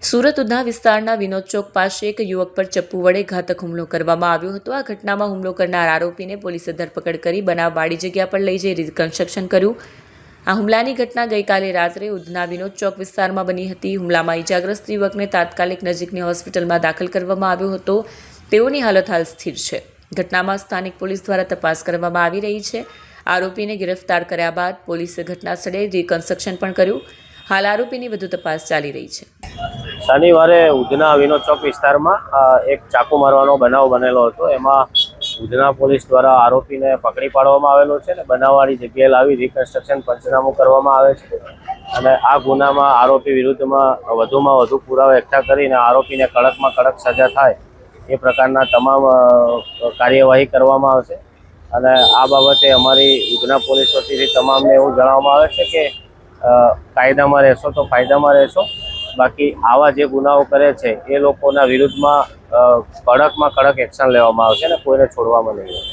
સુરત ઉધના વિસ્તારના વિનોદ ચોક પાસે એક યુવક પર ચપ્પુ વડે ઘાતક હુમલો કરવામાં આવ્યો હતો। આ ઘટનામાં હુમલો કરનાર આરોપીને પોલીસે ધરપકડ કરી બનાવ વાડી જગ્યા પર લઈ જઈ રિકન્સ્ટ્રક્શન કર્યું। આ હુમલાની ઘટના ગઈકાલે રાત્રે ઉધના વિનોદ ચોક વિસ્તારમાં બની હતી। હુમલામાં ઈજાગ્રસ્ત યુવકને તાત્કાલિક નજીકની હોસ્પિટલમાં દાખલ કરવામાં આવ્યો હતો। તેઓની હાલત હાલ સ્થિર છે। ઘટનામાં સ્થાનિક પોલીસ દ્વારા તપાસ કરવામાં આવી રહી છે। આરોપીને ગિરફ્તાર કર્યા બાદ પોલીસે ઘટના સ્થળે રિકન્સ્ટ્રક્શન પણ કર્યું। હાલ આરોપીની વધુ તપાસ ચાલી રહી છે। શનિવારે ઉધના વિનોદ ચોક વિસ્તારમાં એક ચાકુ મારવાનો બનાવ બનેલો હતો। એમાં ઉધના પોલીસ દ્વારા આરોપીને પકડી પાડવામાં આવેલો છે અને બનાવવાળી જગ્યાએ લાવી રિકન્સ્ટ્રક્શન પંચનામું કરવામાં આવે છે અને આ ગુનામાં આરોપી વિરુદ્ધમાં વધુમાં વધુ પુરાવા એકઠા કરીને આરોપીને કડકમાં કડક સજા થાય એ પ્રકારના તમામ કાર્યવાહી કરવામાં આવશે। અને આ બાબતે અમારી ઉધના પોલીસ વતીથી તમામને એવું જણાવવામાં આવે છે કે કાયદામાં રહેશો તો ફાયદામાં રહેશો। બાકી આવા જે ગુનાઓ કરે છે એ લોકોના વિરુદ્ધમાં કડકમાં કડક એક્શન લેવામાં આવશે અને કોઈને છોડવામાં નહીં આવે।